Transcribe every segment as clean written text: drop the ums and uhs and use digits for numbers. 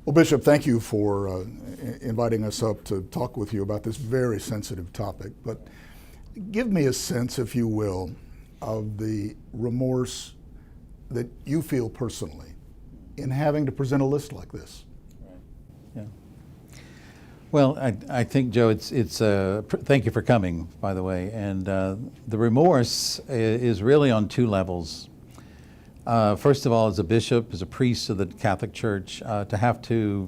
Well, Bishop, thank you for inviting us up to talk with you about this very sensitive topic. But give me a sense, if you will, of the remorse that you feel personally in having to present a list like this. Right. Yeah. Well, I think, Joe, thank you for coming, by the way. And the remorse is really on two levels. First of all, as a bishop, as a priest of the Catholic Church, to have to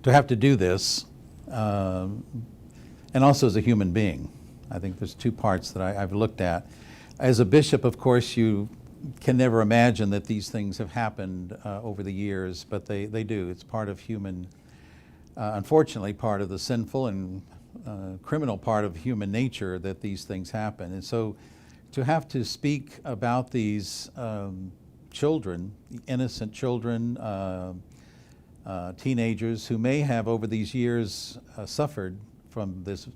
do this, and also as a human being. I think there's two parts that I've looked at. As a bishop, of course, you can never imagine that these things have happened over the years, but they do. It's part of human, unfortunately, part of the sinful and criminal part of human nature that these things happen. And so to have to speak about these children, innocent children, teenagers who may have over these years suffered from this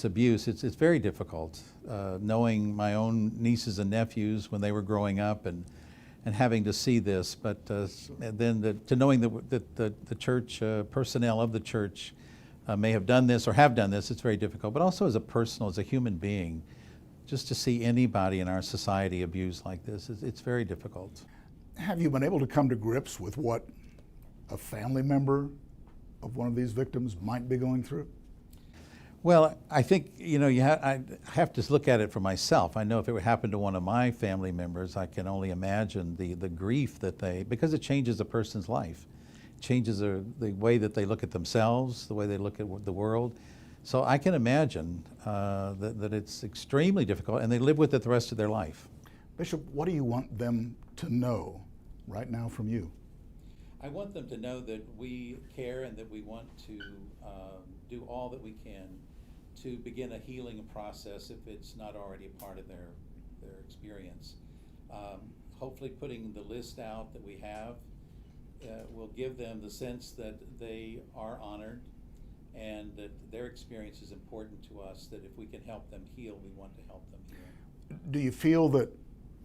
abuse, it's very difficult. Knowing my own nieces and nephews when they were growing up and having to see this, but then to knowing that the church, personnel of the church may have done this or have done this, it's very difficult. But also as a human being, just to see anybody in our society abused like this, it's very difficult. Have you been able to come to grips with what a family member of one of these victims might be going through? Well, I think, I have to look at it for myself. I know if it would happen to one of my family members, I can only imagine the grief because it changes a person's life. It changes the way that they look at themselves, the way they look at the world. So I can imagine that it's extremely difficult, and they live with it the rest of their life. Bishop, what do you want them to know right now from you? I want them to know that we care and that we want to do all that we can to begin a healing process if it's not already a part of their experience. Hopefully putting the list out that we have will give them the sense that they are honored and that their experience is important to us, that if we can help them heal, we want to help them heal. Do you feel that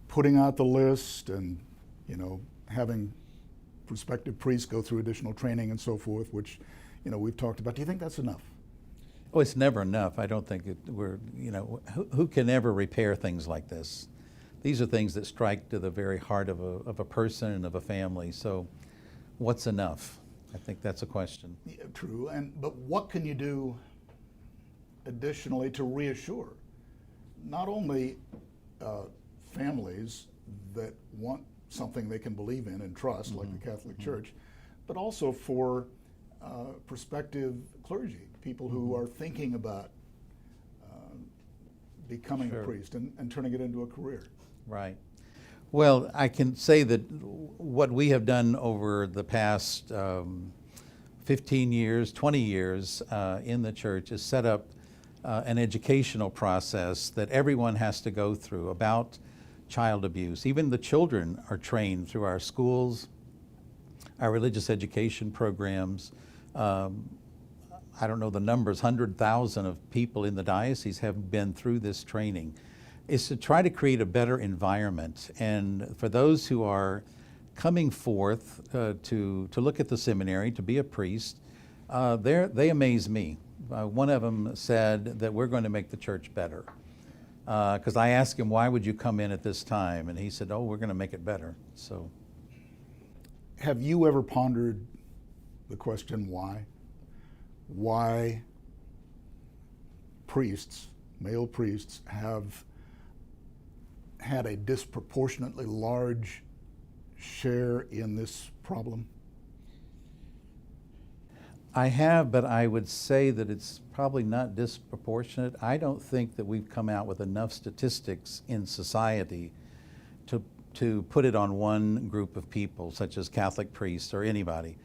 putting out the list and, having prospective priests go through additional training and so forth, which, we've talked about, do you think that's enough? Oh, it's never enough. I don't think who can ever repair things like this? These are things that strike to the very heart of a person and of a family. So what's enough? I think that's a question. Yeah, true. But what can you do additionally to reassure not only families that want something they can believe in and trust, like the Catholic Church, but also for prospective clergy, people who are thinking about becoming a priest and turning it into a career? Right. Well, I can say that what we have done over the past 15 years, 20 years in the church is set up an educational process that everyone has to go through about child abuse. Even the children are trained through our schools, our religious education programs. I don't know the numbers, 100,000 of people in the diocese have been through this training. Is to try to create a better environment, and for those who are coming forth to look at the seminary, to be a priest, they amaze me. One of them said that we're going to make the church better. Because I asked him, why would you come in at this time? And he said, oh, we're going to make it better. So, have you ever pondered the question why? Why priests, male priests, have had a disproportionately large share in this problem? I have, but I would say that it's probably not disproportionate. I don't think that we've come out with enough statistics in society to put it on one group of people, such as Catholic priests or anybody.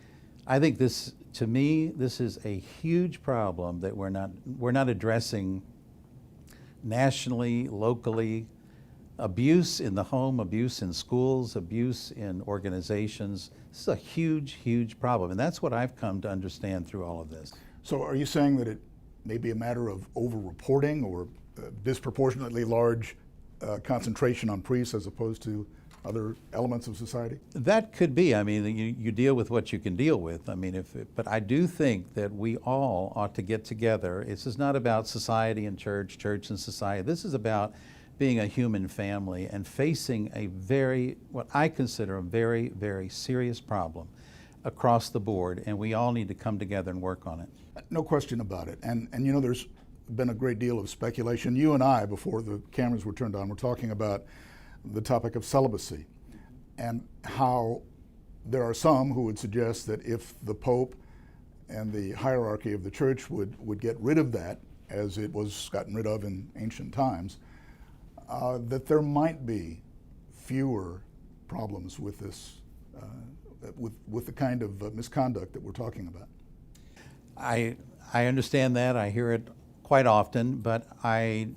I think this, to me, this is a huge problem that we're not addressing nationally, locally. Abuse in the home, abuse in schools, abuse in organizations. This is a huge, huge problem, and that's what I've come to understand through all of this. So are you saying that it may be a matter of over-reporting or disproportionately large concentration on priests as opposed to other elements of society? That could be. I mean, you deal with what you can deal with. I mean, but I do think that we all ought to get together. This is not about society and church, church and society. This is about being a human family and facing what I consider a very, very serious problem across the board, and we all need to come together and work on it. No question about it. And there's been a great deal of speculation. You and I, before the cameras were turned on, were talking about the topic of celibacy and how there are some who would suggest that if the Pope and the hierarchy of the church would get rid of that, as it was gotten rid of in ancient times, that there might be fewer problems with this, with the kind of misconduct that we're talking about. I understand that. I hear it quite often, but I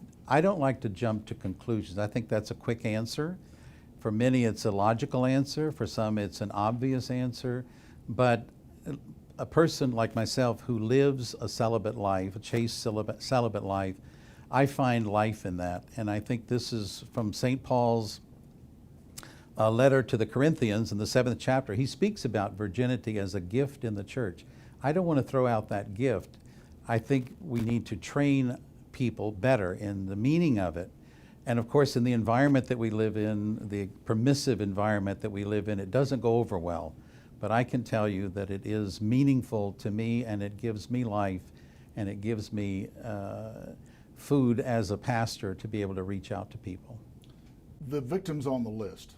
don't like to jump to conclusions. I think that's a quick answer. For many, it's a logical answer. For some, it's an obvious answer. But a person like myself who lives a celibate life, a chaste celibate life, I find life in that. And I think this is from St. Paul's letter to the Corinthians in the 7th chapter. He speaks about virginity as a gift in the church. I don't want to throw out that gift. I think we need to train people better in the meaning of it. And of course, in the environment that we live in, the permissive environment that we live in, it doesn't go over well. But I can tell you that it is meaningful to me, and it gives me life, and it gives me food as a pastor to be able to reach out to people. The victims on the list,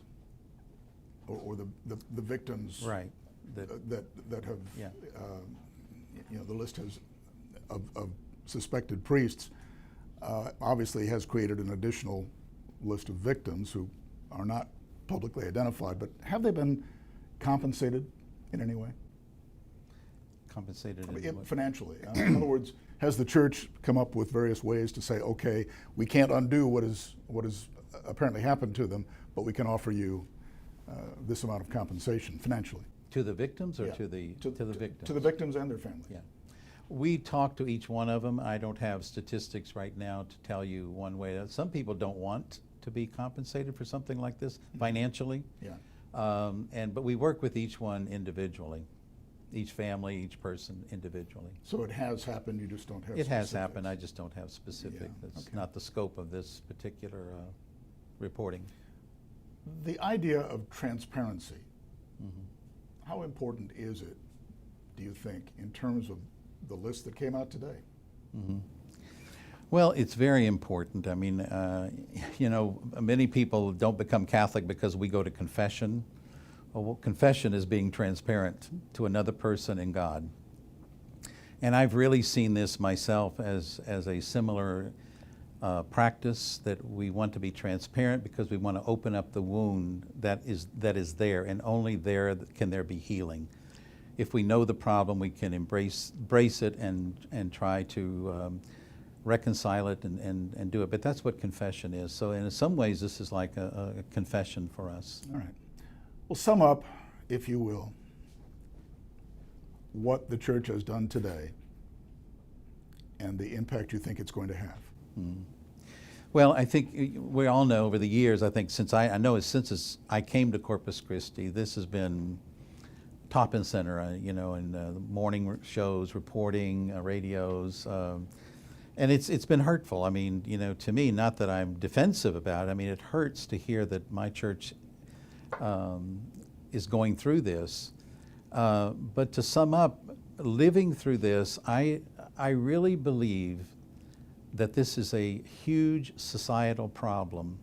or the victims, right, that have, yeah. The list has of suspected priests obviously has created an additional list of victims who are not publicly identified. But have they been compensated in any way? Compensated financially. In other words, has the church come up with various ways to say, okay, we can't undo what is apparently happened to them, but we can offer you this amount of compensation financially? To the victims, or yeah. to the victims? To the victims and their families. Yeah. We talk to each one of them. I don't have statistics right now to tell you one way. Some people don't want to be compensated for something like this financially. Yeah. But we work with each one individually, each family, each person individually. So it has happened, you just don't have It specifics. has happened, I just don't have specifics. Yeah, That's okay. not the scope of this particular reporting. The idea of transparency, Mm-hmm. how important is it, do you think, in terms of the list that came out today? Mm-hmm. Well, it's very important. I mean, many people don't become Catholic because we go to confession. Well, confession is being transparent to another person and God. And I've really seen this myself as a similar practice, that we want to be transparent because we want to open up the wound that is there, and only there can there be healing. If we know the problem, we can embrace it and try to reconcile it and do it. But that's what confession is. So in some ways, this is like a confession for us. All right. Well, sum up, if you will, what the church has done today and the impact you think it's going to have. Mm. Well, I think we all know over the years, I think since I came to Corpus Christi, this has been top and center, in the morning shows, reporting, radios, and it's been hurtful. I mean, to me, not that I'm defensive about it. I mean, it hurts to hear that my church is going through this. But to sum up, living through this, I really believe that this is a huge societal problem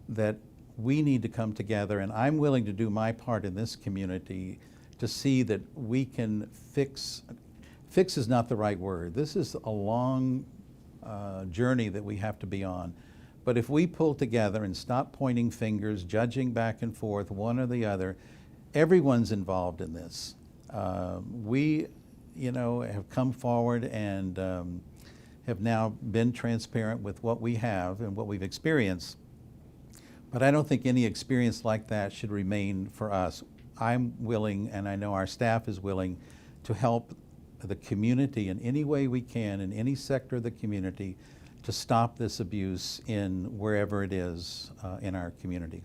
that we need to come together, and I'm willing to do my part in this community to see that we can fix is not the right word. This is a long journey that we have to be on. But if we pull together and stop pointing fingers, judging back and forth, one or the other, everyone's involved in this. We, have come forward and have now been transparent with what we have and what we've experienced. But I don't think any experience like that should remain for us. I'm willing, and I know our staff is willing, to help the community in any way we can, in any sector of the community, to stop this abuse in wherever it is in our community.